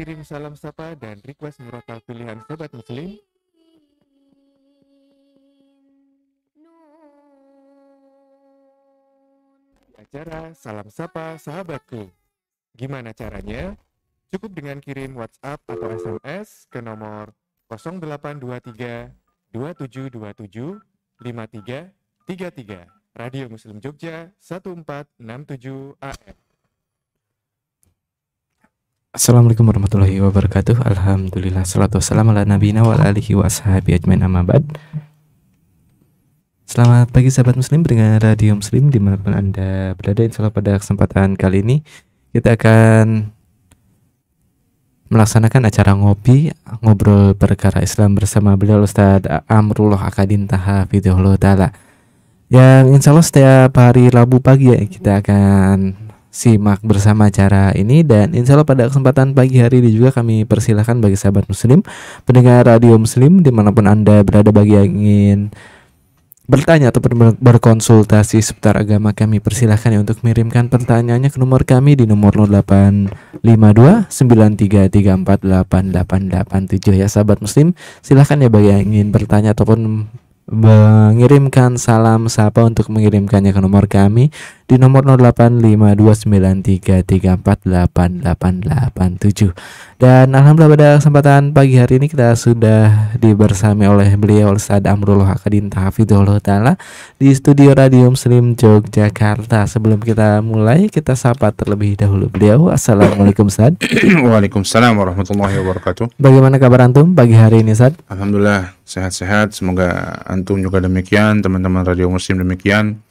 kirim salam sapa dan request murotal pilihan Sobat Muslim. Acara Salam Sapa Sahabatku. Gimana caranya? Cukup dengan kirim WhatsApp atau SMS ke nomor 0823 2727 5333. Radio Muslim Jogja 1467 AM. Assalamualaikum warahmatullahi wabarakatuh. Alhamdulillah, salatu wassalamu ala nabiyina wa alihi wa ashabi ajmain, amma ba'd. Selamat pagi sahabat muslim dengan Radio Muslim dimanapun Anda berada. Insyaallah pada kesempatan kali ini kita akan melaksanakan acara ngobrol perkara Islam bersama beliau Ustaz Amrullah Akadinta Hafizahullah Ta'ala, yang insyaallah setiap hari Rabu pagi ya kita akan simak bersama acara ini. Dan insya Allah pada kesempatan pagi hari ini juga kami persilahkan bagi sahabat muslim pendengar Radio Muslim dimanapun Anda berada, bagi yang ingin bertanya atau berkonsultasi seputar agama, kami persilahkan ya untuk mengirimkan pertanyaannya ke nomor kami di nomor 0852 93348887 ya sahabat muslim. Silahkan ya bagi yang ingin bertanya ataupun mengirimkan salam sapa untuk mengirimkannya ke nomor kami di nomor 085293348887. Dan alhamdulillah pada kesempatan pagi hari ini kita sudah dibersami oleh beliau Ustaz Amrullah Akadinta Hafizahullah Ta'ala di studio Radio Muslim Yogyakarta. Sebelum kita mulai, kita sapa terlebih dahulu beliau. Assalamualaikum Ustaz. Waalaikumsalam warahmatullahi wabarakatuh. Bagaimana kabar antum pagi hari ini Ustaz? Alhamdulillah sehat-sehat, semoga antum juga demikian, teman-teman Radio Muslim demikian,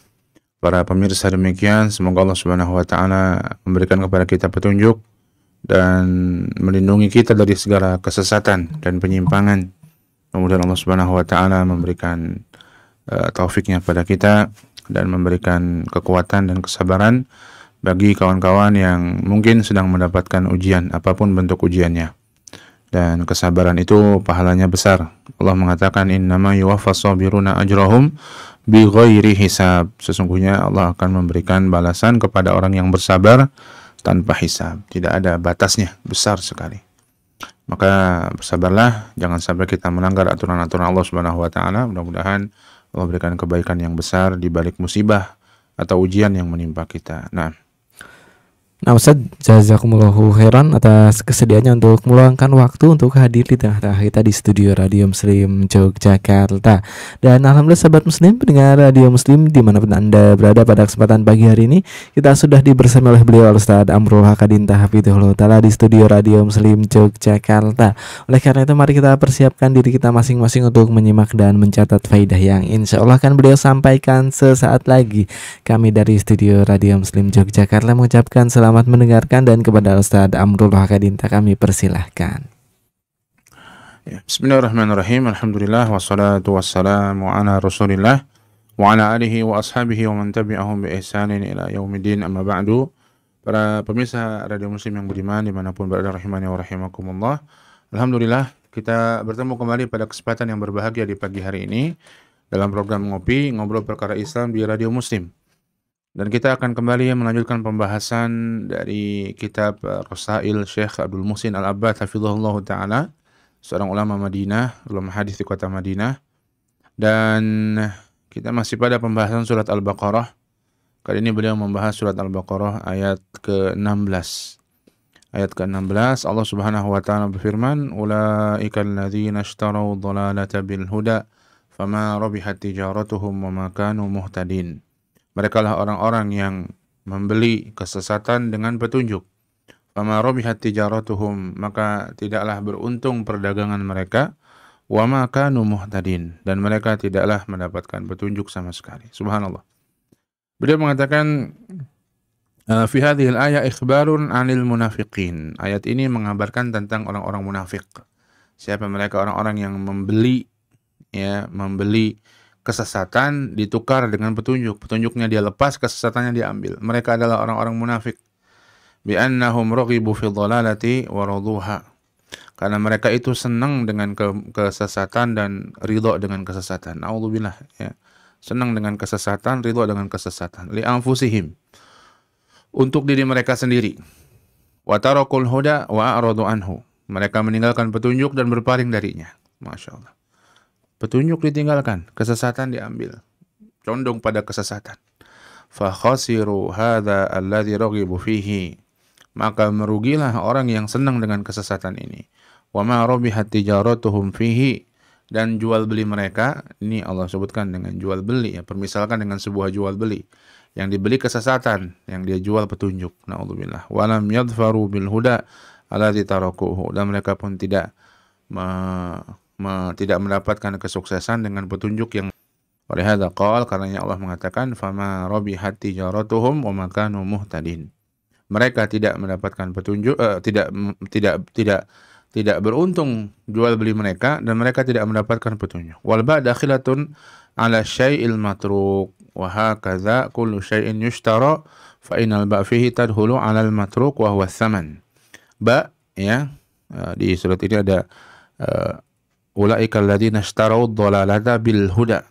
para pemirsa demikian. Semoga Allah Subhanahu wa taala memberikan kepada kita petunjuk dan melindungi kita dari segala kesesatan dan penyimpangan. Kemudian Allah Subhanahu wa taala memberikan taufiknya kepada kita dan memberikan kekuatan dan kesabaran bagi kawan-kawan yang mungkin sedang mendapatkan ujian, apapun bentuk ujiannya. Dan kesabaran itu pahalanya besar. Allah mengatakan innama yuwaffas sabiruna ajrahum bighairi hisab. Sesungguhnya Allah akan memberikan balasan kepada orang yang bersabar tanpa hisab. Tidak ada batasnya, besar sekali. Maka bersabarlah, jangan sampai kita melanggar aturan-aturan Allah Subhanahu wa taala. Mudah-mudahan Allah berikan kebaikan yang besar di balik musibah atau ujian yang menimpa kita. Nah Ustaz, jazakumullahu khairan atas kesediaannya untuk meluangkan waktu untuk hadir di tengah-tengah kita di studio Radio Muslim Yogyakarta. Dan alhamdulillah sahabat muslim pendengar Radio Muslim dimanapun Anda berada, pada kesempatan pagi hari ini kita sudah dibersama oleh beliau Ustaz Amrullah Akadinta Hafizahullah Ta'ala di studio Radio Muslim Yogyakarta. Oleh karena itu mari kita persiapkan diri kita masing-masing untuk menyimak dan mencatat faidah yang insya Allah akan beliau sampaikan sesaat lagi. Kami dari studio Radio Muslim Yogyakarta mengucapkan selamat mendengarkan, dan kepada Ustaz Amrullah Akadinta kami persilahkan. Bismillahirrahmanirrahim. Alhamdulillah wassalatu wassalamu ala Rasulillah wa ala alihi wa ashabihi wa man tabi'ahum bi ihsanin ila yaumiddin, amma ba'du. Para pemirsa Radio Muslim yang beriman dimanapun berada, rahimani wa rahimakumullah. Alhamdulillah kita bertemu kembali pada kesempatan yang berbahagia di pagi hari ini dalam program Ngobrol Perkara Islam di Radio Muslim. Dan kita akan kembali melanjutkan pembahasan dari kitab Rasail Syekh Abdul Muhsin Al-Abbad hafizahullah ta'ala, seorang ulama Madinah, ulama hadis di kota Madinah. Dan kita masih pada pembahasan surat Al-Baqarah. Kali ini beliau membahas surat Al-Baqarah ayat ke-16. Ayat ke-16 Allah Subhanahu wa taala berfirman, "Ulaika alladzina ishtaraw dhalalata bil huda, fama rabihat tijaratuhum wa ma kanu muhtadin." Mereka lah orang-orang yang membeli kesesatan dengan petunjuk. Fama rabihat tijaratuhum, maka tidaklah beruntung perdagangan mereka. Wa ma kanu muhtadin, dan mereka tidaklah mendapatkan petunjuk sama sekali. Subhanallah. Beliau mengatakan fi hadhil ayat ikhbarun 'anil munafiqin. Ayat ini mengabarkan tentang orang-orang munafik. Siapa mereka? Orang-orang yang membeli kesesatan ditukar dengan petunjuk. Petunjuknya dia lepas, kesesatannya dia ambil. Mereka adalah orang-orang munafik. Bi annahum raghibu fi dhalalati wa raduha. Karena mereka itu senang dengan kesesatan dan ridho dengan kesesatan. A'udzubillah, ya. Senang dengan kesesatan, ridho dengan kesesatan. Li anfusihim. Untuk diri mereka sendiri. Wa tarakul huda wa a'radu anhu. Mereka meninggalkan petunjuk dan berpaling darinya. Masya Allah. Petunjuk ditinggalkan, kesesatan diambil. Condong pada kesesatan. Fa khasiru hadza alladzi raghibu fihi. Maka merugilah orang yang senang dengan kesesatan ini. Wa ma rabihat tijaratuhum fihi. Dan jual beli mereka, ini Allah sebutkan dengan jual beli, ya, permisalkan dengan sebuah jual beli. Yang dibeli kesesatan, yang dia jual petunjuk. Na'udzubillah. Wa lam yadfaru bil huda alladzi tarakuhu. Dan mereka pun tidak tidak mendapatkan kesuksesan dengan petunjuk yang oleh hadza qala, karenanya Allah mengatakan fama rabihat tijaratuhum wa ma kanu muhtadin. Mereka tidak mendapatkan petunjuk, tidak beruntung jual beli mereka, dan mereka tidak mendapatkan petunjuk. Wal ba dakhilatun ala syai'il matruk wa hakadha kullu syai'in yushtara fa innal ba fihi tadkhulu ala al matruk wa huwa tsaman. Ba, ya, di surat ini ada ulaika alladziina ishtarau dhalalata bil huda.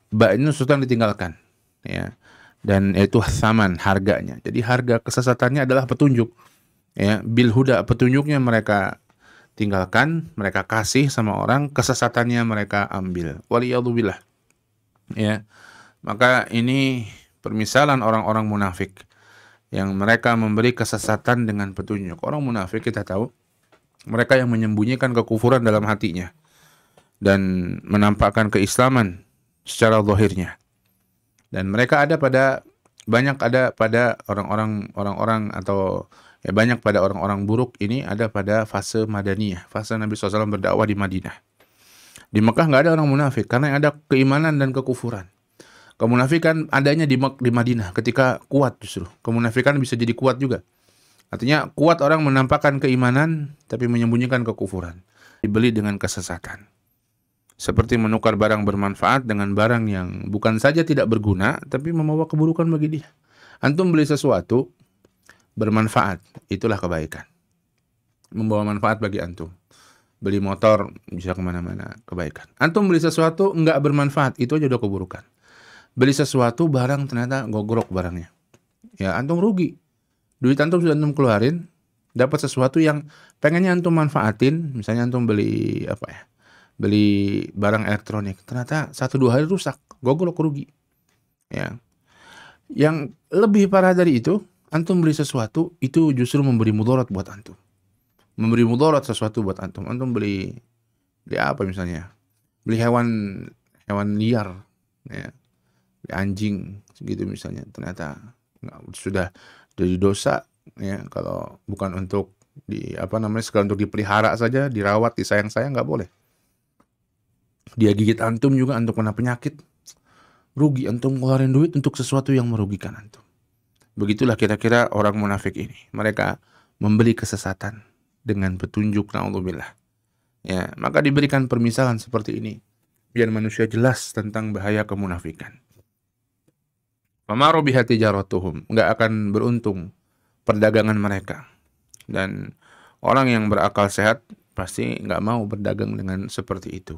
Ba ini sesuatu yang ditinggalkan, ya. Dan itu tsaman, harganya. Jadi harga kesesatannya adalah petunjuk. Ya, bil huda, petunjuknya mereka tinggalkan, mereka kasih sama orang, kesesatannya mereka ambil. Waliyadzubillah. Ya. Maka ini permisalan orang-orang munafik yang mereka memberi kesesatan dengan petunjuk. Orang munafik kita tahu, mereka yang menyembunyikan kekufuran dalam hatinya dan menampakkan keislaman secara zahirnya. Dan mereka banyak ada pada orang-orang atau ya banyak pada orang-orang buruk ini ada pada fase Madaniyah, fase Nabi SAW berdakwah di Madinah. Di Mekah nggak ada orang munafik karena yang ada keimanan dan kekufuran. Kemunafikan adanya di Madinah ketika kuat justru. Kemunafikan bisa jadi kuat juga. Artinya kuat orang menampakkan keimanan tapi menyembunyikan kekufuran. Dibeli dengan kesesatan. Seperti menukar barang bermanfaat dengan barang yang bukan saja tidak berguna, tapi membawa keburukan bagi dia. Antum beli sesuatu bermanfaat, itulah kebaikan. Membawa manfaat bagi antum. Beli motor bisa kemana-mana, kebaikan. Antum beli sesuatu enggak bermanfaat, itu aja udah keburukan. Beli sesuatu barang ternyata gogrok barangnya. Ya antum rugi. Duit antum sudah antum keluarin, dapat sesuatu yang pengennya antum manfaatin, misalnya antum beli beli barang elektronik, ternyata 1-2 hari rusak, gogolok, rugi. Ya. Yang lebih parah dari itu, antum beli sesuatu, itu justru memberi mudarat buat antum. Memberi mudarat sesuatu buat antum. Antum beli apa misalnya? Beli hewan liar, ya. Beli anjing, segitu misalnya. Ternyata sudah jadi dosa, ya. Kalau bukan untuk sekalian untuk dipelihara saja, dirawat, disayang-sayang, nggak boleh. Dia gigit antum juga, antum kena penyakit, rugi, antum ngeluarin duit untuk sesuatu yang merugikan antum. Begitulah kira-kira orang munafik ini. Mereka membeli kesesatan dengan petunjuk, na'udzubillah. Ya, maka diberikan permisalan seperti ini biar manusia jelas tentang bahaya kemunafikan. Famaru biha tijaratuhum, enggak akan beruntung perdagangan mereka. Dan orang yang berakal sehat pasti enggak mau berdagang dengan seperti itu.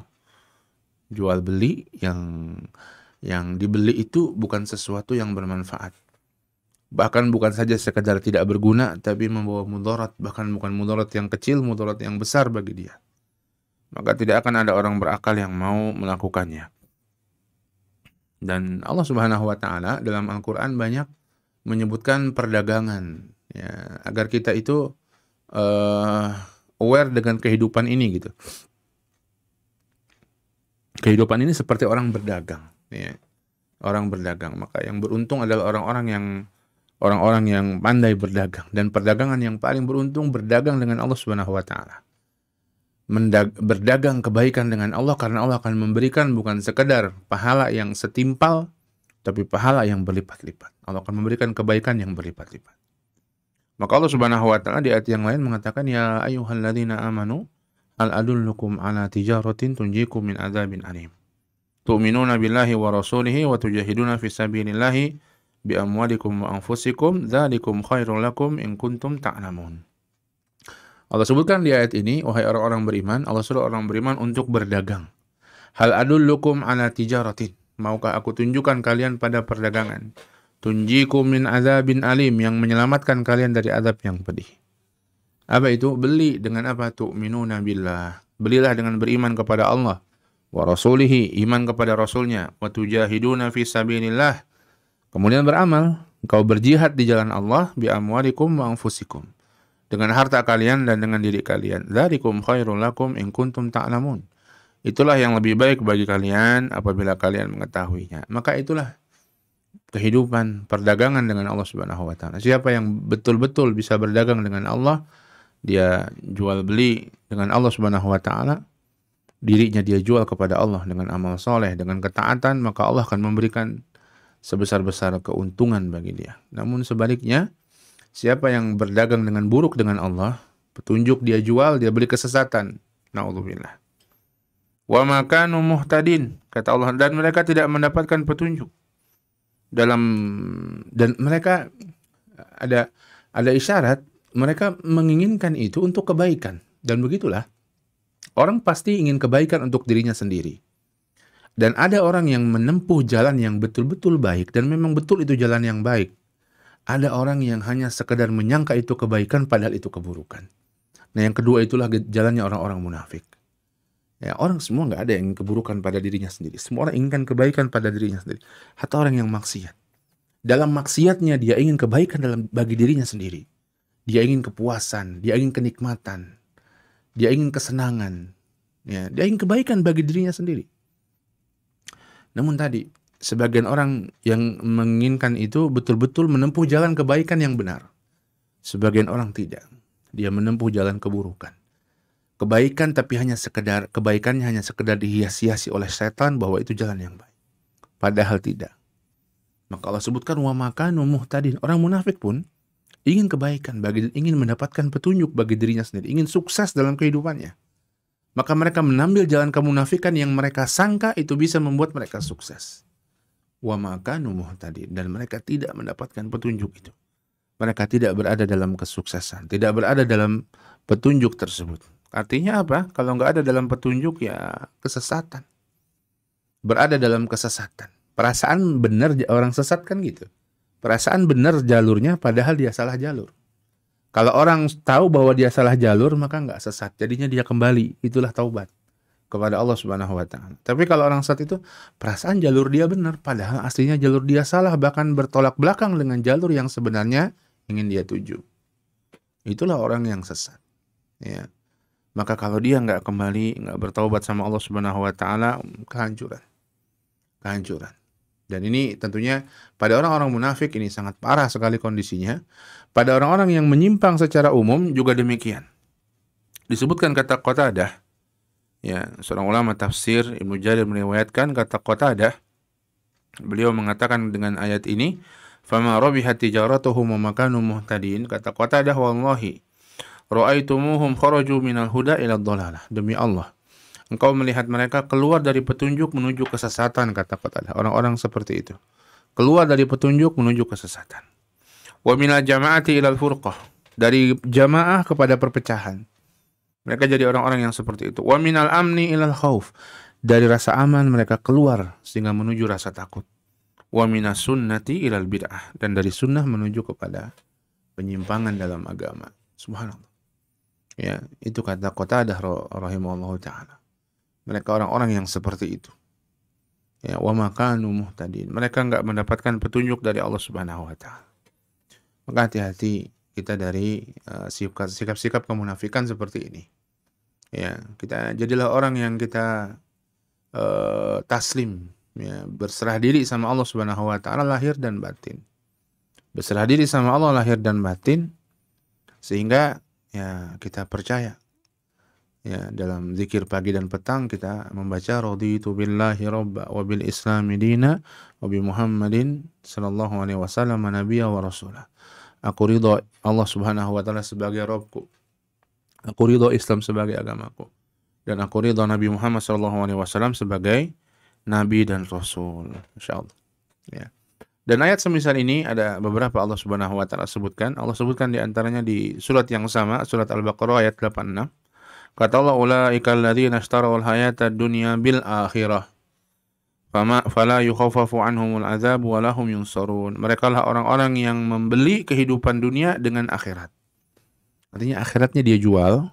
Jual beli yang dibeli itu bukan sesuatu yang bermanfaat. Bahkan bukan saja sekedar tidak berguna, tapi membawa mudarat, bahkan bukan mudarat yang kecil, mudarat yang besar bagi dia. Maka tidak akan ada orang berakal yang mau melakukannya. Dan Allah Subhanahu wa taala dalam Al-Qur'an banyak menyebutkan perdagangan, ya, agar kita itu aware dengan kehidupan ini gitu. Kehidupan ini seperti orang berdagang, ya. Orang berdagang, maka yang beruntung adalah orang-orang yang pandai berdagang, dan perdagangan yang paling beruntung berdagang dengan Allah Subhanahu wa taala. Berdagang kebaikan dengan Allah, karena Allah akan memberikan bukan sekedar pahala yang setimpal, tapi pahala yang berlipat-lipat. Allah akan memberikan kebaikan yang berlipat-lipat. Maka Allah Subhanahu wa taala di ayat yang lain mengatakan, ya ayyuhalladzina amanu hal adullukum ala tijaratin tunjikum min adzabin alim. Tu'minuna billahi wa rasulihi wa tujahiduna fi sabilillahi bi amwalikum wa anfusikum dzalikum khairul lakum in kuntum ta'lamun. Allah sebutkan di ayat ini, wahai orang-orang beriman, Allah suruh orang beriman untuk berdagang. Hal adullukum ala tijaratin, maukah aku tunjukkan kalian pada perdagangan, tunjikum min adzabin alim, yang menyelamatkan kalian dari azab yang pedih. Apa itu? Beli dengan apa? Tu'minuna billah. Belilah dengan beriman kepada Allah wa rasulihi, iman kepada rasulnya, wa tujahiduna fi sabilillah. Kemudian beramal, engkau berjihad di jalan Allah bi amwalikum wa anfusikum. Dengan harta kalian dan dengan diri kalian. Dzalikum khairul lakum in kuntum ta'lamun. Itulah yang lebih baik bagi kalian apabila kalian mengetahuinya. Maka itulah kehidupan perdagangan dengan Allah Subhanahu wa taala. Siapa yang betul-betul bisa berdagang dengan Allah, dia jual beli dengan Allah Subhanahu wa taala, dirinya dia jual kepada Allah dengan amal soleh, dengan ketaatan, maka Allah akan memberikan sebesar-besar keuntungan bagi dia. Namun sebaliknya, siapa yang berdagang dengan buruk dengan Allah, petunjuk dia jual, dia beli kesesatan. Na'udzubillah. Wa ma kanu muhtadin, kata Allah, dan mereka tidak mendapatkan petunjuk. Dan mereka ada isyarat mereka menginginkan itu untuk kebaikan. Dan begitulah, orang pasti ingin kebaikan untuk dirinya sendiri. Dan ada orang yang menempuh jalan yang betul-betul baik, dan memang betul itu jalan yang baik. Ada orang yang hanya sekedar menyangka itu kebaikan, padahal itu keburukan. Nah, yang kedua itulah jalannya orang-orang munafik. Ya, orang semua nggak ada yang ingin keburukan pada dirinya sendiri. Semua orang inginkan kebaikan pada dirinya sendiri. Atau orang yang maksiat. Dalam maksiatnya dia ingin kebaikan bagi dirinya sendiri. Dia ingin kepuasan, dia ingin kenikmatan, dia ingin kesenangan. Ya, dia ingin kebaikan bagi dirinya sendiri. Namun tadi, sebagian orang yang menginginkan itu betul-betul menempuh jalan kebaikan yang benar. Sebagian orang tidak. Dia menempuh jalan keburukan. Kebaikan tapi kebaikannya hanya sekedar dihias-hiasi oleh setan bahwa itu jalan yang baik. Padahal tidak. Maka Allah sebutkan wa makanu muhtadin. Orang munafik pun ingin kebaikan, ingin mendapatkan petunjuk bagi dirinya sendiri, ingin sukses dalam kehidupannya. Maka mereka mengambil jalan kemunafikan yang mereka sangka itu bisa membuat mereka sukses. Wa makanu muhtadin, dan mereka tidak mendapatkan petunjuk itu. Mereka tidak berada dalam kesuksesan, tidak berada dalam petunjuk tersebut. Artinya apa? Kalau nggak ada dalam petunjuk, ya kesesatan. Berada dalam kesesatan. Perasaan benar orang sesat kan gitu. Perasaan benar jalurnya, padahal dia salah jalur. Kalau orang tahu bahwa dia salah jalur, maka nggak sesat. Jadinya dia kembali. Itulah taubat kepada Allah Subhanahu wa taala. Tapi kalau orang sesat itu, perasaan jalur dia benar, padahal aslinya jalur dia salah, bahkan bertolak belakang dengan jalur yang sebenarnya ingin dia tuju. Itulah orang yang sesat. Ya. Maka kalau dia nggak kembali, nggak bertaubat sama Allah Subhanahu wa taala, kehancuran. Dan ini tentunya pada orang-orang munafik ini sangat parah sekali kondisinya. Pada orang-orang yang menyimpang secara umum juga demikian. Disebutkan kata Qatadah, ya, seorang ulama tafsir Ibnu Jarir meriwayatkan kata Qatadah, beliau mengatakan dengan ayat ini, "Fama rabihat tijaratuhum wa makanu muhtadin," kata Qatadah, "Wallahi ra'aitumuhum kharaju minal huda ila dhalalah." Demi Allah, engkau melihat mereka keluar dari petunjuk menuju kesesatan, kata Qatadah. Orang-orang seperti itu keluar dari petunjuk menuju kesesatan. Wa minal jama'ati ilal furqah, dari jamaah kepada perpecahan. Mereka jadi orang-orang yang seperti itu. Wa minal amni ilal khauf, dari rasa aman mereka keluar sehingga menuju rasa takut. Wa minas sunnati ilal bid'ah, dan dari sunnah menuju kepada penyimpangan dalam agama. Subhanallah. Ya, itu kata Qatadah rahimahullahu taala. Mereka orang-orang yang seperti itu. Ya, wa makanu muhtadin. Mereka enggak mendapatkan petunjuk dari Allah Subhanahu wa taala. Maka hati-hati kita dari sikap-sikap kemunafikan seperti ini. Ya, kita jadilah orang yang kita taslim, ya, berserah diri sama Allah Subhanahu wa taala lahir dan batin. Berserah diri sama Allah lahir dan batin, sehingga ya kita percaya. Ya, dalam zikir pagi dan petang kita membaca raditu billahi rabba wa bil islami dina wa bi Muhammadin sallallahu alaihi wasallam nabiyya wa rasulah. Aku ridha Allah Subhanahu wa taala sebagai Rabbku. Aku ridha Islam sebagai agamaku. Dan aku ridha Nabi Muhammad sallallahu alaihi wasallam sebagai nabi dan rasul. Insyaallah. Ya. Dan ayat semisal ini ada beberapa Allah Subhanahu wa taala sebutkan. Allah sebutkan di antaranya di surat yang sama, surat Al-Baqarah ayat 86. Kata Allah, ulaikal ladzina ishtarawul hayatad dunya bil akhirah fala yukhaffafu anhumul azab wa lahum yunsarun. Mereka lah orang-orang yang membeli kehidupan dunia dengan akhirat. Artinya akhiratnya dia jual,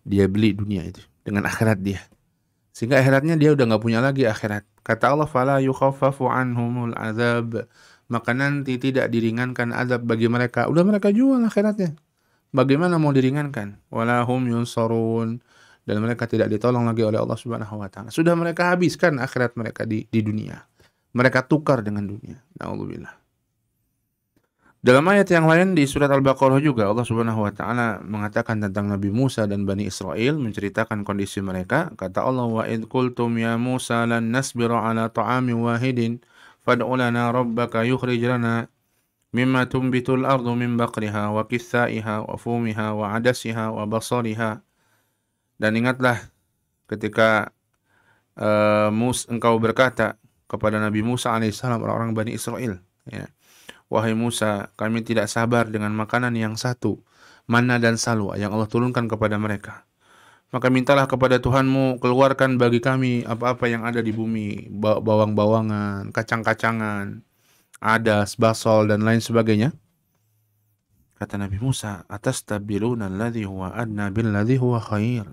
dia beli dunia itu dengan akhirat dia. Sehingga akhiratnya dia udah nggak punya lagi akhirat. Kata Allah, fala yukhaffafu anhumul azab. Maka nanti tidak diringankan azab bagi mereka. Udah mereka jual akhiratnya. Bagaimana mau diringankan? Walahum yunsarun. Dan mereka tidak ditolong lagi oleh Allah Subhanahu wa taala. Sudah mereka habiskan akhirat mereka di dunia. Mereka tukar dengan dunia. Na'udzubillah. Dalam ayat yang lain di surat Al-Baqarah juga Allah Subhanahu wa taala mengatakan tentang Nabi Musa dan Bani Israel, menceritakan kondisi mereka. Kata Allah, wa id qultum ya Musa lan nasbira ala ta'amin wahidin fad'u lana rabbaka yukhrij lana mimma tumbitul ardu min baqriha wa qithaiha wa fumiha wa adasiha wa basariha. Dan ingatlah ketika engkau berkata kepada Nabi Musa alaihissalam, orang-orang Bani Israel, ya, wahai Musa, kami tidak sabar dengan makanan yang satu, manna dan salwa yang Allah turunkan kepada mereka. Maka mintalah kepada Tuhanmu, keluarkan bagi kami apa-apa yang ada di bumi, bawang-bawangan, kacang-kacangan, adas, basal, dan lain sebagainya. Kata Nabi Musa, atastabdiluna alladhi huwa adna billadhi huwa khair.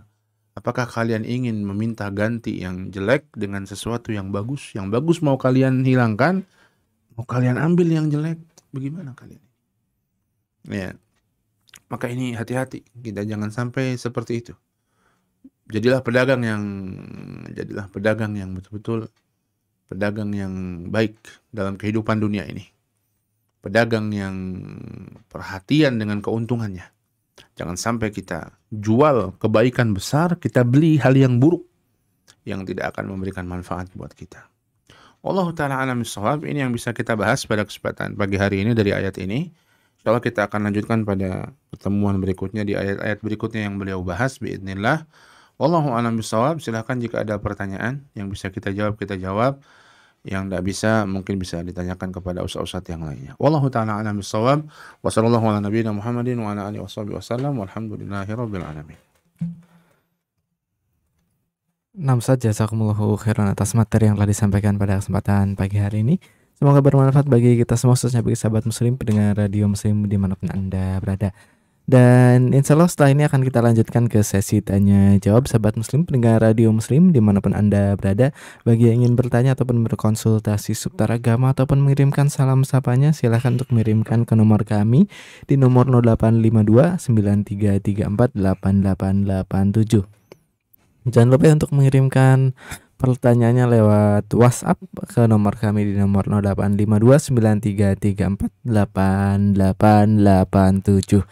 Apakah kalian ingin meminta ganti yang jelek dengan sesuatu yang bagus? Yang bagus mau kalian hilangkan, mau kalian ambil yang jelek, bagaimana kalian? Ya, maka ini hati-hati, kita jangan sampai seperti itu. Jadilah pedagang yang betul-betul pedagang yang baik dalam kehidupan dunia ini. Pedagang yang perhatian dengan keuntungannya. Jangan sampai kita jual kebaikan besar, kita beli hal yang buruk yang tidak akan memberikan manfaat buat kita. Wallahu ta'ala a'lam bishawab. Ini yang bisa kita bahas pada kesempatan pagi hari ini dari ayat ini. Insyaallah kita akan lanjutkan pada pertemuan berikutnya di ayat-ayat berikutnya yang beliau bahas biidznillah. Wallahu a'lam bishawab. Silahkan jika ada pertanyaan yang bisa kita jawab, kita jawab. Yang tidak bisa mungkin bisa ditanyakan kepada ustaz-ustaz yang lainnya. Wallahu ta'ala a'lam bishawab. Wa sallallahu ala nabiyyina Muhammadin wa ala alihi wasallam. Walhamdulillahirabbil alamin. Ustaz, jazakumullahu khairan atas materi yang telah disampaikan pada kesempatan pagi hari ini. Semoga bermanfaat bagi kita semua, khususnya bagi sahabat muslim pendengar radio muslim dimanapun Anda berada. Dan insya Allah setelah ini akan kita lanjutkan ke sesi tanya jawab sahabat muslim pendengar radio muslim dimanapun Anda berada. Bagi yang ingin bertanya ataupun berkonsultasi seputar agama ataupun mengirimkan salam sapanya, silahkan untuk mengirimkan ke nomor kami di nomor 0852 9334 8887. Jangan lupa untuk mengirimkan pertanyaannya lewat WhatsApp ke nomor kami di nomor 085293348887.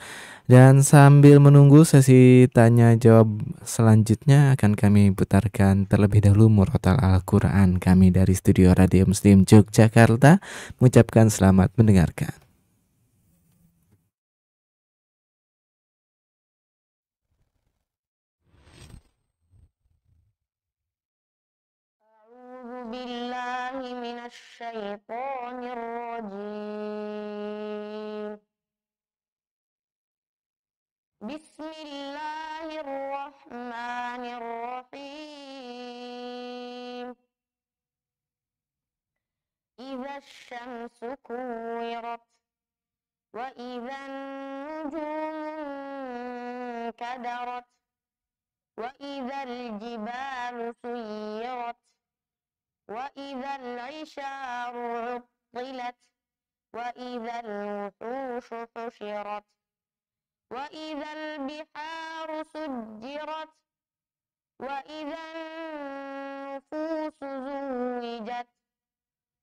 Dan sambil menunggu sesi tanya jawab selanjutnya akan kami putarkan terlebih dahulu murotal Al-Quran kami dari studio Radio Muslim Yogyakarta. Mengucapkan selamat mendengarkan. Billahi minasyaitonir rajim. Bismillahirrahmanirrahim. Idza syamsu kuwirat wa idzan nujumu kadarat wa idzal jibalu suyirat wa idzal 'isharu 'uttilat wa idzal wuhushu husyirat wa idzal biharu sujjirat wa idzan nufusu zuwijat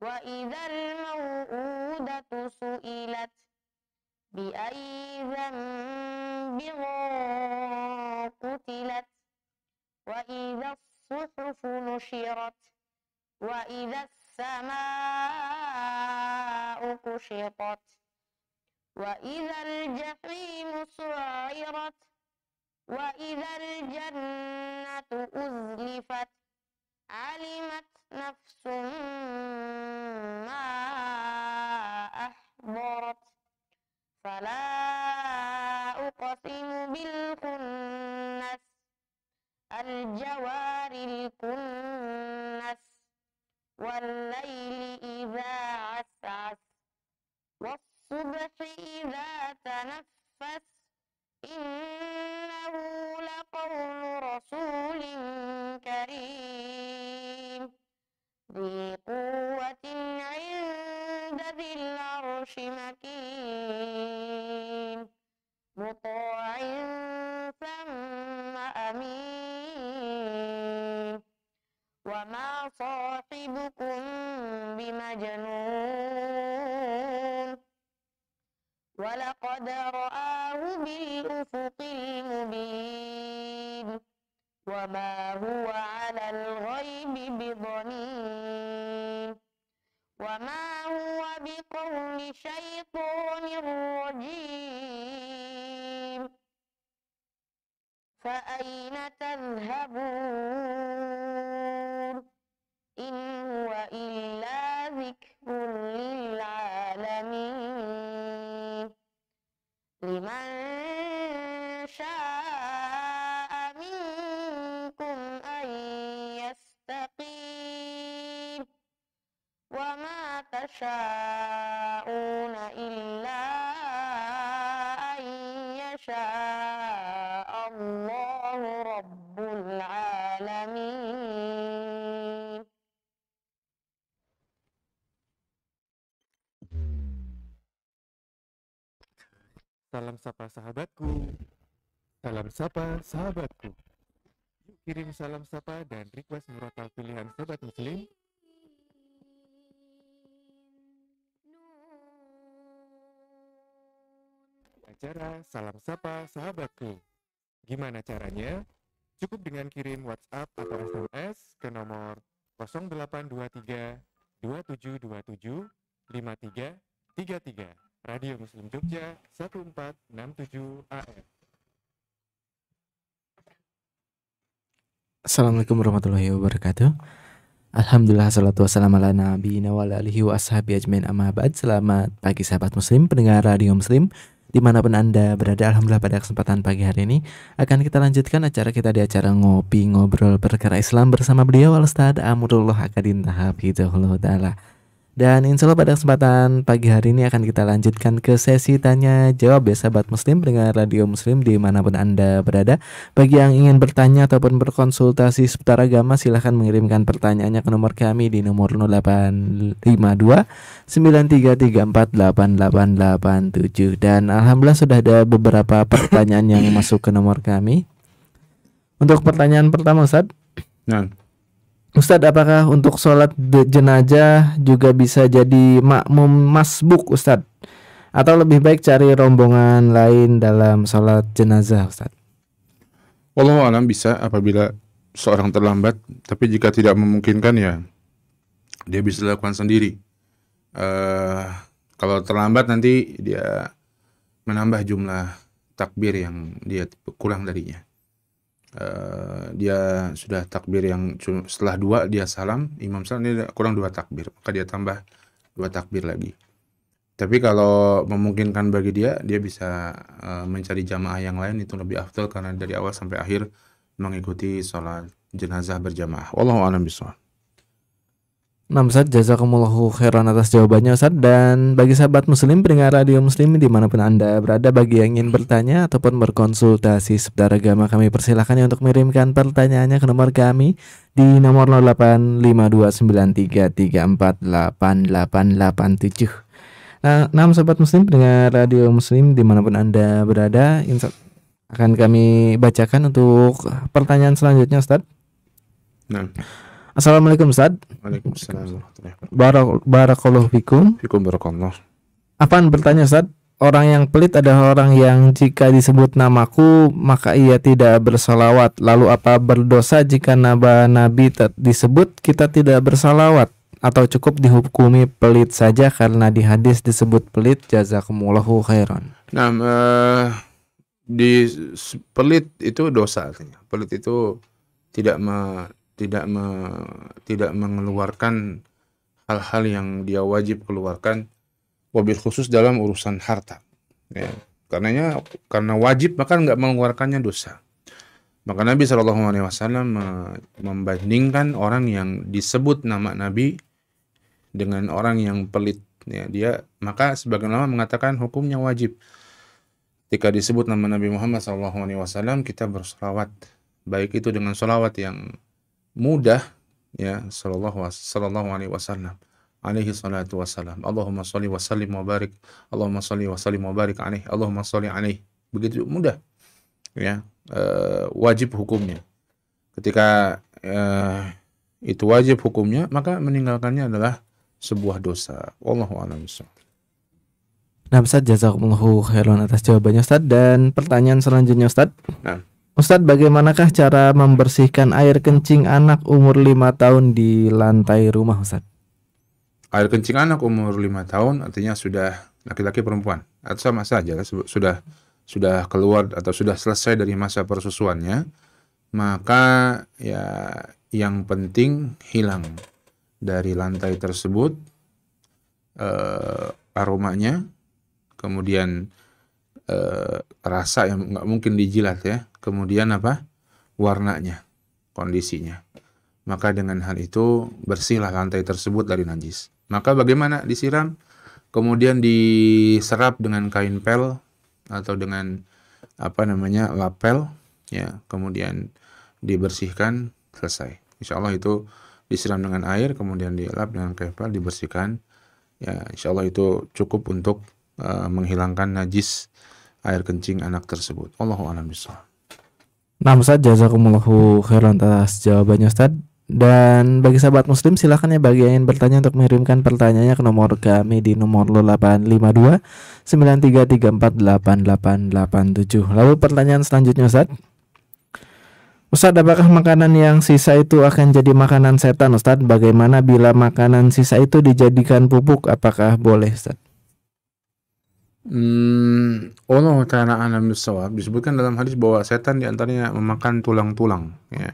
wa idzal mau'udatu su'ilat bi ayyi dhanbin qutilat wa idzas suhufu nushirat wa idzas samaa'u kushitat wa idzal jahimu su'irat wa idzal jannatu uzlifat alimat nafsum ma ahdarat fala uqsimu bil khunnas al jawaril kunnas wal laili idza as'as was subhi idza tanaffas مطاع ثم أمين وما صاحبكم بمجنون ولقد رآه بالأفق المبين وما هو على الغيب بضنين وما هو بقول شيطان رجيم فأين تذهبون إن هو إلا ذكر للعالمين لمن شاء منكم أن يستقيم وما تشاءون إلا أن يشاء الله رب العالمين. Salam sapa sahabatku. Salam sapa sahabatku. Yuk kirim salam sapa dan request murotal pilihan sobat muslim. Acara Salam Sapa Sahabatku. Gimana caranya? Cukup dengan kirim WhatsApp atau SMS ke nomor 0823 2727 5333. Radio Muslim Jogja 1467 AM. Assalamualaikum warahmatullahi wabarakatuh. Alhamdulillah, salatu wassalamu ala nabiyina wa ala alihi wa ashabi ajmain, amma ba'd. Selamat pagi sahabat muslim, pendengar Radio Muslim dimanapun Anda berada. Alhamdulillah, pada kesempatan pagi hari ini akan kita lanjutkan acara kita di acara Ngopi Ngobrol Perkara Islam bersama beliau Al-Ustaz Amrullah Akadin Hafizahullah Ta'ala. Dan insya Allah pada kesempatan pagi hari ini akan kita lanjutkan ke sesi tanya jawab ya sahabat muslim pendengar Radio Muslim dimanapun Anda berada. Bagi yang ingin bertanya ataupun berkonsultasi seputar agama, silahkan mengirimkan pertanyaannya ke nomor kami di nomor 0852 93348887. Dan alhamdulillah sudah ada beberapa pertanyaan yang masuk ke nomor kami. Untuk pertanyaan pertama Ustadz, Ustadz, apakah untuk sholat jenazah juga bisa jadi makmum masbuk Ustadz? Atau lebih baik cari rombongan lain dalam sholat jenazah Ustadz? Wallahu a'lam bisa apabila seorang terlambat, tapi jika tidak memungkinkan ya dia bisa lakukan sendiri. Kalau terlambat nanti dia menambah jumlah takbir yang dia kurang darinya. Dia sudah takbir yang setelah 2 dia salam, imam salam, dia kurang 2 takbir, maka dia tambah 2 takbir lagi. Tapi kalau memungkinkan bagi dia bisa mencari jamaah yang lain, itu lebih afdal karena dari awal sampai akhir mengikuti sholat jenazah berjamaah. Wallahu a'lam bishawab. Nah Ustadz, jazakumullahu khairan atas jawabannya Ustadz. Dan bagi sahabat muslim pendengar Radio Muslim dimanapun Anda berada, bagi yang ingin bertanya ataupun berkonsultasi seputar agama, kami persilahkan ya untuk mengirimkan pertanyaannya ke nomor kami di nomor 085293348887. Nah sahabat muslim pendengar Radio Muslim dimanapun Anda berada, akan kami bacakan untuk pertanyaan selanjutnya Ustadz. Nah. Assalamualaikum Ustaz. Waalaikumsalam. Barakallahu fikum. Fikum barakallah. Apaan bertanya Ustaz? Orang yang pelit adalah orang yang jika disebut namaku maka ia tidak bersalawat. Lalu apa berdosa jika nama Nabi disebut kita tidak bersalawat? Atau cukup dihukumi pelit saja karena di hadis disebut pelit? Jazakumullahu khairan. Nah, di pelit itu dosa artinya. Pelit itu tidak mengeluarkan hal-hal yang dia wajib keluarkan, wabil khusus dalam urusan harta. Ya. Karena wajib maka nggak mengeluarkannya dosa. Maka Nabi SAW membandingkan orang yang disebut nama Nabi dengan orang yang pelit. Ya, maka sebagian ulama mengatakan hukumnya wajib. Ketika disebut nama Nabi Muhammad SAW, kita berselawat, baik itu dengan selawat yang mudah, ya, sallallahu alaihi wasallam, alaihi salatu wassalam, Allahumma sholli wa sallim wa barik, Allahumma sholli wa sallim wa barik alaihi, Allahumma sholli alaihi, begitu mudah, ya. Wajib hukumnya. Ketika itu wajib hukumnya, maka meninggalkannya adalah sebuah dosa. Wallahu a'lam bishawab. Nah, Ustaz, jazakumullahu khairan atas jawabannya, Ustaz. Dan pertanyaan selanjutnya, Ustaz. Nah. Ustaz, bagaimanakah cara membersihkan air kencing anak umur 5 tahun di lantai rumah, Ustaz? Air kencing anak umur 5 tahun artinya sudah laki-laki perempuan atau sama saja sudah keluar atau sudah selesai dari masa persusuannya, maka ya yang penting hilang dari lantai tersebut aromanya, kemudian rasa yang nggak mungkin dijilat ya, kemudian warnanya, kondisinya. Maka dengan hal itu bersihlah lantai tersebut dari najis. Maka bagaimana? Disiram, kemudian diserap dengan kain pel atau dengan lapel, ya, kemudian dibersihkan, selesai. Insya Allah itu disiram dengan air, kemudian dilap dengan kain pel, dibersihkan. Ya, insya Allah itu cukup untuk menghilangkan najis air kencing anak tersebut. Allahu a'lam bishawab. Nah, Ustaz, jazakumullahu khairan atas jawabannya, Ustaz. Dan bagi sahabat muslim, silakan ya bagi yang ingin bertanya untuk mengirimkan pertanyaannya ke nomor kami di nomor 852 93348887. Lalu pertanyaan selanjutnya, Ustaz. Ustaz, apakah makanan yang sisa itu akan jadi makanan setan, Ustaz? Bagaimana bila makanan sisa itu dijadikan pupuk? Apakah boleh, Ustaz? Allah Ta'ala a'lam bishawab. Disebutkan dalam hadis bahwa setan diantaranya memakan tulang-tulang, ya.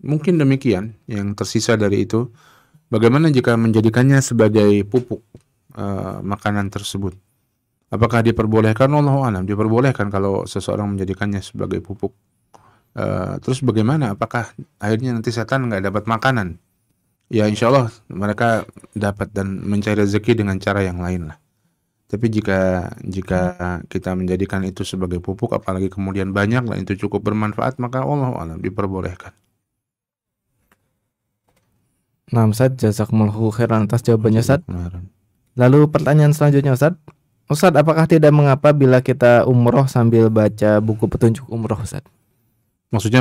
Mungkin demikian yang tersisa dari itu. Bagaimana jika menjadikannya sebagai pupuk makanan tersebut? Apakah diperbolehkan? Wallahu a'lam, diperbolehkan kalau seseorang menjadikannya sebagai pupuk. Terus bagaimana? Apakah akhirnya nanti setan nggak dapat makanan? Ya insya Allah mereka dapat dan mencari rezeki dengan cara yang lain lah. Tapi jika kita menjadikan itu sebagai pupuk, apalagi kemudian banyak dan itu cukup bermanfaat, maka wallahu a'lam diperbolehkan. Nah, Ustaz, jazakumullahu khairan atas jawabannya, Ustaz. Lalu pertanyaan selanjutnya, Ustaz. Ustaz, apakah tidak mengapa bila kita umroh sambil baca buku petunjuk umroh, Ustaz? Maksudnya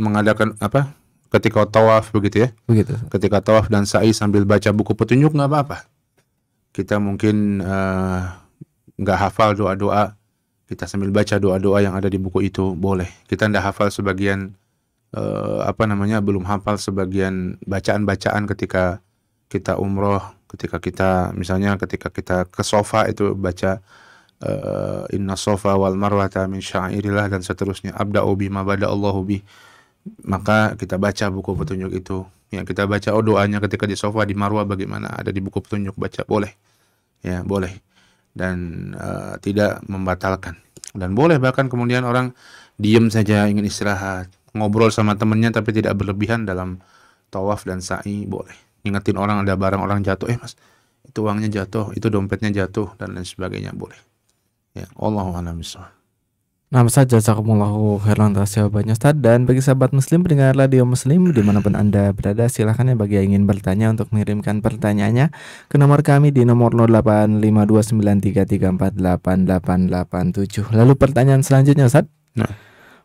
mengadakan apa? Ketika tawaf begitu ya? Begitu. Ketika tawaf dan sa'i sambil baca buku petunjuk nggak apa-apa. Kita mungkin nggak hafal doa-doa, kita sambil baca doa-doa yang ada di buku itu boleh. Kita nggak hafal sebagian belum hafal sebagian bacaan-bacaan ketika kita umroh, ketika kita ke sofa itu baca inna sofa wal marwata min syairillah dan seterusnya, abda'u bima bada'allahu bih. Maka kita baca buku petunjuk itu. Ya, kita baca doanya ketika di sofa di Marwah bagaimana, ada di buku petunjuk, baca boleh. Ya, boleh. Dan tidak membatalkan. Dan boleh bahkan kemudian orang diem saja ingin istirahat, ngobrol sama temennya tapi tidak berlebihan dalam tawaf dan sa'i, boleh. Ingetin orang ada barang orang jatuh, mas, itu uangnya jatuh, itu dompetnya jatuh dan lain sebagainya, boleh. Ya, Allahu a'lam bishawab. Nah, Ustaz, jazakumullahu khairan atas jawabannya, Ustaz. Dan bagi sahabat muslim pendengar radio muslim dimanapun Anda berada, silahkan ya bagi yang ingin bertanya untuk mengirimkan pertanyaannya ke nomor kami di nomor 085293348887. Lalu pertanyaan selanjutnya, Ustaz. Nah.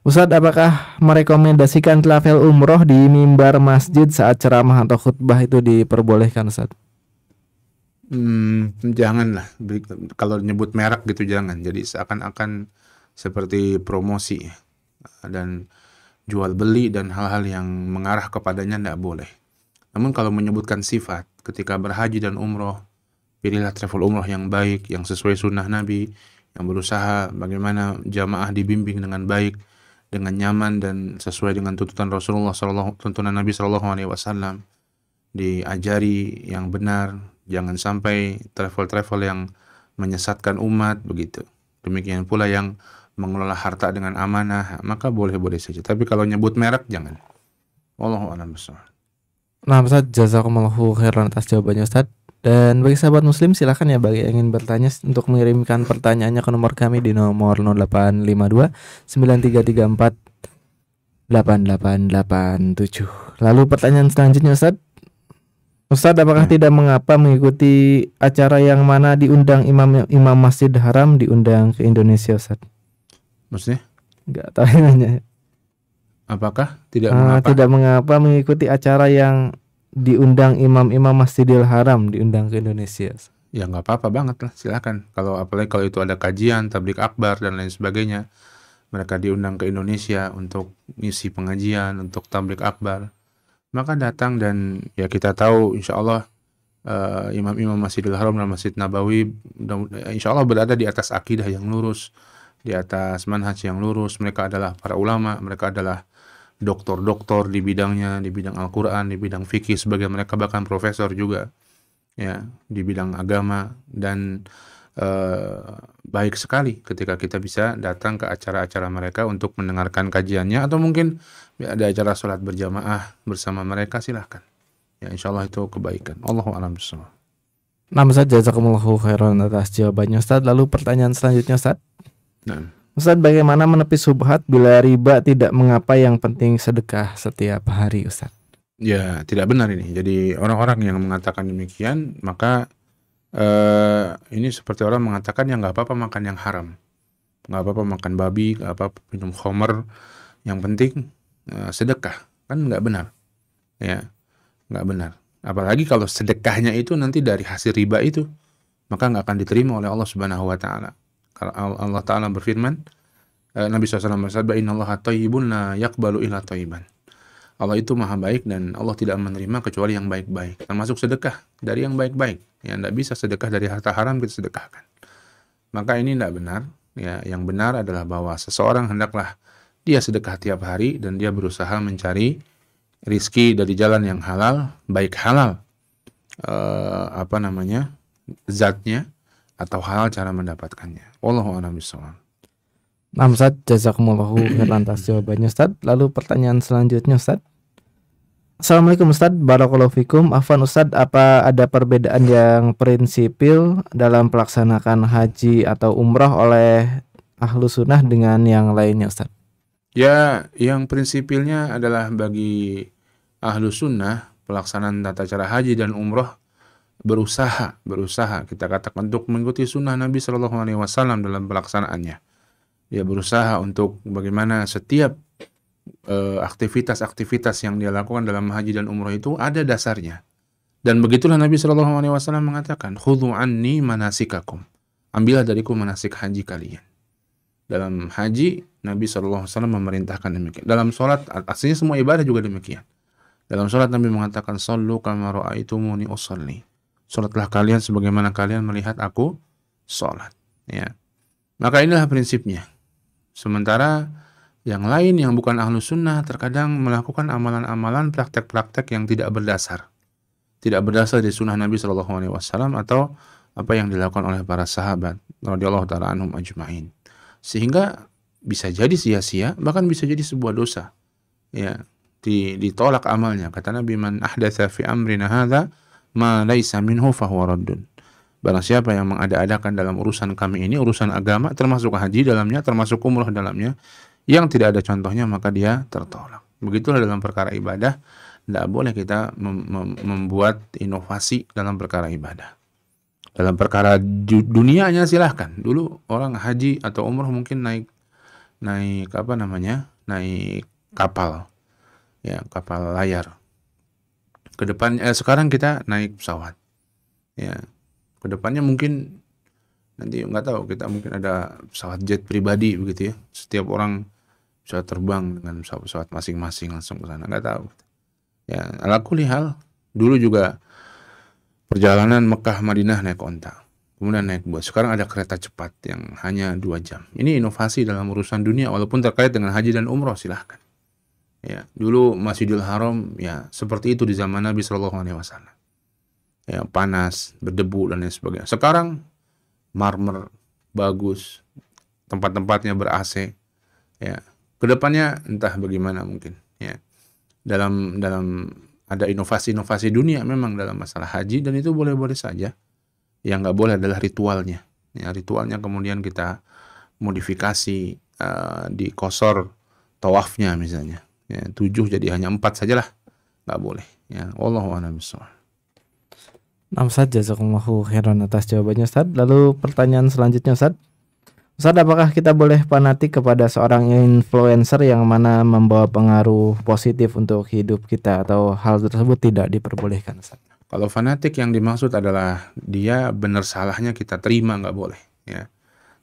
Ustaz, apakah merekomendasikan tilafel umroh di mimbar masjid saat ceramah atau khutbah itu diperbolehkan, Ustaz? Janganlah. Kalau nyebut merek gitu jangan. Jadi seakan-akan seperti promosi dan jual beli dan hal-hal yang mengarah kepadanya tidak boleh. Namun kalau menyebutkan sifat ketika berhaji dan umroh, pilihlah travel umroh yang baik, yang sesuai sunnah Nabi, yang berusaha bagaimana jamaah dibimbing dengan baik, dengan nyaman dan sesuai dengan tuntunan tuntunan Nabi SAW, diajari yang benar, jangan sampai travel yang menyesatkan umat begitu. Demikian pula yang mengelola harta dengan amanah, maka boleh-boleh saja. Tapi kalau nyebut merek jangan. Wallahu a'lam bishawab. Nah, Ustaz, jazakumullahu khairan atas jawabannya, Ustaz. Dan bagi sahabat muslim silakan ya bagi yang ingin bertanya untuk mengirimkan pertanyaannya ke nomor kami di nomor 0852 9334 8887. Lalu pertanyaan selanjutnya, Ustaz. Ustadz, apakah tidak mengapa mengikuti acara yang mana diundang imam Masjid Haram diundang ke Indonesia, Ustadz? Maksudnya? Enggak tahu nanya. Apakah tidak mengapa? Tidak mengapa mengikuti acara yang diundang imam-imam Masjidil Haram diundang ke Indonesia. Ya nggak apa-apa banget lah, silakan. Apalagi kalau itu ada kajian, tablik akbar dan lain sebagainya, mereka diundang ke Indonesia untuk ngisi pengajian, untuk tablik akbar, maka datang. Dan ya kita tahu insya Allah imam-imam Masjidil Haram dan Masjid Nabawi insya Allah berada di atas akidah yang lurus, di atas manhaj yang lurus. Mereka adalah para ulama, mereka adalah doktor-doktor di bidangnya, di bidang Al-Quran, di bidang fikih, sebagian mereka bahkan profesor juga ya di bidang agama. Dan baik sekali ketika kita bisa datang ke acara-acara mereka untuk mendengarkan kajiannya, atau mungkin ada acara sholat berjamaah bersama mereka, silahkan ya, insya Allah itu kebaikan. Allahu a'lam bishawab. Nama saja, jazakumullahu khairan atas jawabannya, Ustadz. Lalu pertanyaan selanjutnya, Ustadz. Nah, Ustadz, bagaimana menepis subhat bila riba tidak mengapa, yang penting sedekah setiap hari, Ustadz? ya tidak benar ini. Jadi orang-orang yang mengatakan demikian, maka ini seperti orang mengatakan ya nggak apa-apa makan yang haram, nggak apa-apa makan babi, nggak apa-apa minum khamr, yang penting sedekah. Kan nggak benar ya, nggak benar. Apalagi kalau sedekahnya itu nanti dari hasil riba itu, maka nggak akan diterima oleh Allah Subhanahu wa Ta'ala. Kalau Allah Ta'ala berfirman, Nabi SAW bersabda, innallaha thayyibun la yaqbalu illa thayyiban. Allah itu maha baik dan Allah tidak menerima kecuali yang baik-baik, termasuk sedekah dari yang baik-baik. Ya, tidak bisa sedekah dari harta haram kita sedekahkan. Maka ini tidak benar. Ya, yang benar adalah bahwa seseorang hendaklah dia sedekah tiap hari dan dia berusaha mencari rizki dari jalan yang halal, baik halal zatnya, atau halal cara mendapatkannya. Wallahu a'lam bishawab. Nah, Ustadz, jazakumullahu khairan atas jawabannya, Ustadz. Lalu pertanyaan selanjutnya, Ustadz. Assalamualaikum, Ustadz. Barakallahu fikum. Afwan, Ustadz, apa ada perbedaan yang prinsipil dalam pelaksanakan haji atau umrah oleh ahlu sunnah dengan yang lainnya, Ustadz? Ya, yang prinsipilnya adalah bagi ahlu sunnah, pelaksanaan tata cara haji dan umrah berusaha kita katakan untuk mengikuti sunnah Nabi SAW dalam pelaksanaannya. Dia berusaha untuk bagaimana setiap aktivitas-aktivitas yang dia lakukan dalam haji dan umrah itu ada dasarnya. Dan begitulah Nabi SAW mengatakan, khudhu anni manasikakum. Ambillah dariku manasik haji kalian. Dalam haji, Nabi SAW memerintahkan demikian. Dalam sholat, aslinya semua ibadah juga demikian. Dalam sholat Nabi mengatakan, sallu kama ra'aitumuni usalli. Sholatlah kalian sebagaimana kalian melihat aku sholat. Ya. Maka inilah prinsipnya. Sementara yang lain yang bukan ahlu sunnah terkadang melakukan amalan-amalan, praktek-praktek yang tidak berdasar. Tidak berdasar dari sunnah Nabi SAW atau apa yang dilakukan oleh para sahabat radhiyallahu ta'ala anhum ajma'in. Sehingga bisa jadi sia-sia, bahkan bisa jadi sebuah dosa. Ya, ditolak amalnya. Kata Nabi, man ahdatsa fi amrina hadza ma laisa minhu fahuwa raddun. Barang siapa yang mengada-adakan dalam urusan kami ini, urusan agama, termasuk haji dalamnya, termasuk umrah dalamnya, yang tidak ada contohnya, maka dia tertolak. Begitulah dalam perkara ibadah, tidak boleh kita membuat inovasi dalam perkara ibadah. Dalam perkara dunianya silahkan. Dulu orang haji atau umrah mungkin naik kapal, ya, kapal layar. Sekarang kita naik pesawat, ya. Kedepannya mungkin nanti nggak tahu, kita mungkin ada pesawat jet pribadi begitu ya. Setiap orang bisa terbang dengan pesawat masing-masing langsung ke sana, nggak tahu. Ya, ala kulli hal, dulu juga perjalanan Mekah Madinah naik onta, kemudian naik bus. Sekarang ada kereta cepat yang hanya 2 jam. Ini inovasi dalam urusan dunia, walaupun terkait dengan haji dan umroh, silahkan. Ya, dulu Masjidil Haram ya seperti itu di zaman Nabi SAW. Ya, panas, berdebu dan lain sebagainya. Sekarang marmer bagus, tempat-tempatnya ber-AC. Ya, kedepannya entah bagaimana mungkin. Ya, dalam ada inovasi-inovasi dunia memang dalam masalah haji, dan itu boleh-boleh saja. Yang nggak boleh adalah ritualnya. Ya, ritualnya kemudian kita modifikasi, dikosor tawafnya misalnya. Ya, 7 jadi hanya 4 sajalah, nggak boleh. Ya, wallahu a'lam bishawab. Nah, Ustaz, jazakumullahu khairan atas jawabannya, Ustaz. Lalu pertanyaan selanjutnya, Ustaz. Ustaz, apakah kita boleh fanatik kepada seorang influencer yang mana membawa pengaruh positif untuk hidup kita, atau hal tersebut tidak diperbolehkan, Ustaz? Kalau fanatik yang dimaksud adalah dia benar salahnya kita terima, nggak boleh, ya.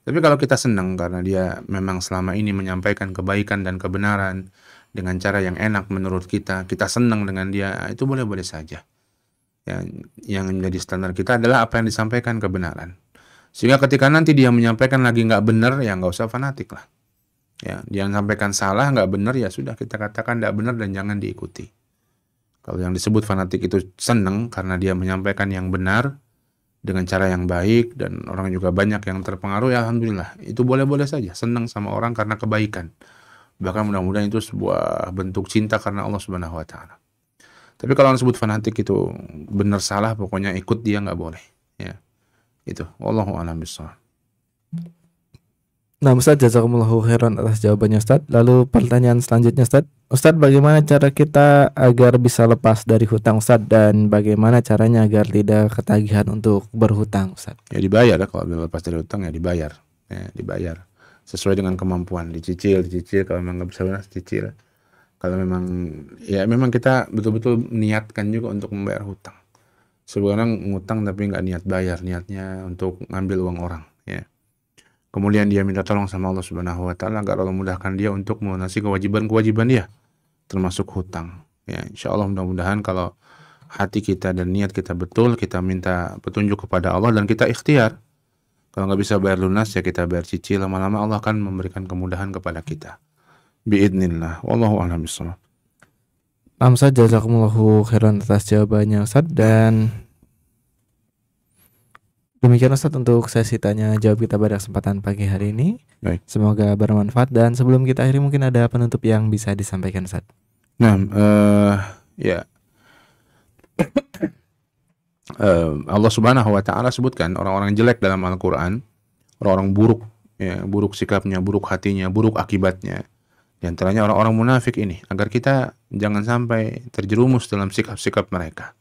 Tapi kalau kita senang karena dia memang selama ini menyampaikan kebaikan dan kebenaran dengan cara yang enak menurut kita, kita senang dengan dia, itu boleh-boleh saja. Yang menjadi standar kita adalah apa yang disampaikan kebenaran. Sehingga ketika nanti dia menyampaikan lagi nggak benar, ya nggak usah fanatik lah. Ya, dia sampaikan salah, nggak benar, ya sudah kita katakan nggak benar dan jangan diikuti. Kalau yang disebut fanatik itu senang karena dia menyampaikan yang benar dengan cara yang baik dan orang juga banyak yang terpengaruh, ya alhamdulillah. Itu boleh-boleh saja, senang sama orang karena kebaikan. Bahkan mudah-mudahan itu sebuah bentuk cinta karena Allah Subhanahu wa taala. Tapi kalau yang disebut fanatik itu benar salah, pokoknya ikut dia nggak boleh. Ya. Itu. Wallahu a'lam bishawab. Nah, Ustaz, jazakumullahu khairan atas jawabannya, Ustaz. Lalu pertanyaan selanjutnya, Ustaz. Ustaz, bagaimana cara kita agar bisa lepas dari hutang, Ustaz, dan bagaimana caranya agar tidak ketagihan untuk berhutang, Ustaz? Ya dibayar ya, kalau lepas dari hutang ya dibayar. Ya, dibayar sesuai dengan kemampuan, dicicil kalau memang nggak bisa lunas, cicil. Kalau memang kita betul-betul niatkan juga untuk membayar hutang. Sebenarnya ngutang tapi nggak niat bayar, niatnya untuk ngambil uang orang, ya. Kemudian dia minta tolong sama Allah Subhanahu wa taala agar Allah mudahkan dia untuk melunasi kewajiban-kewajiban dia, termasuk hutang. Ya, insya Allah mudah-mudahan kalau hati kita dan niat kita betul, kita minta petunjuk kepada Allah dan kita ikhtiar. Kalau nggak bisa bayar lunas, ya kita bayar cicil. Lama-lama Allah akan memberikan kemudahan kepada kita. Biidznillah. Wallahu a'lam bishawab. Ustaz, jazakumullahu khairan atas jawabannya, Ustaz. Dan demikian, Ustaz, untuk sesi tanya jawab kita pada kesempatan pagi hari ini. Baik. Semoga bermanfaat, dan sebelum kita akhiri mungkin ada penutup yang bisa disampaikan, Ustaz. Nah, ya. Allah Subhanahu wa taala sebutkan orang-orang jelek dalam Al-Qur'an, orang-orang buruk, ya, buruk sikapnya, buruk hatinya, buruk akibatnya. Di antaranya orang-orang munafik ini, agar kita jangan sampai terjerumus dalam sikap-sikap mereka.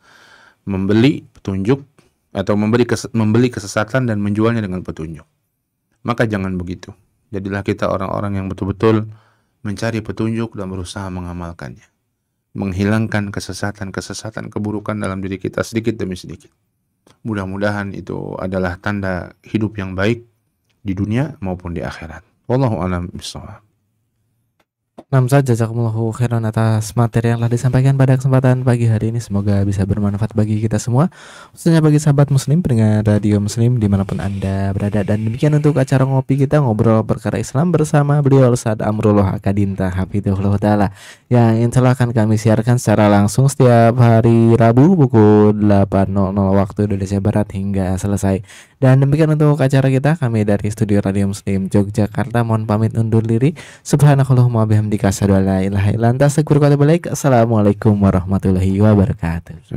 Membeli petunjuk atau membeli kesesatan dan menjualnya dengan petunjuk. Maka jangan begitu. Jadilah kita orang-orang yang betul-betul mencari petunjuk dan berusaha mengamalkannya. Menghilangkan kesesatan-kesesatan, keburukan dalam diri kita sedikit demi sedikit. Mudah-mudahan itu adalah tanda hidup yang baik di dunia maupun di akhirat. Wallahu a'lam bishawab. Ustaz, jazakumullahu khairan atas materi yang telah disampaikan pada kesempatan pagi hari ini. Semoga bisa bermanfaat bagi kita semua, khususnya bagi sahabat muslim pendengar radio muslim dimanapun Anda berada. Dan demikian untuk acara ngopi kita, ngobrol perkara Islam bersama beliau Ustaz Amrullah Akadinta Hafidhullah Ta'ala, yang insya Allah akan kami siarkan secara langsung setiap hari Rabu pukul 8.00 waktu Indonesia Barat hingga selesai. Dan demikian untuk acara kita, kami dari Studio Radio Muslim Yogyakarta mohon pamit undur diri. Subhanakallahumma bihamdika asyhadu an la ilaha illa anta astaghfiruka wa atubu ilaik. Assalamualaikum warahmatullahi wabarakatuh.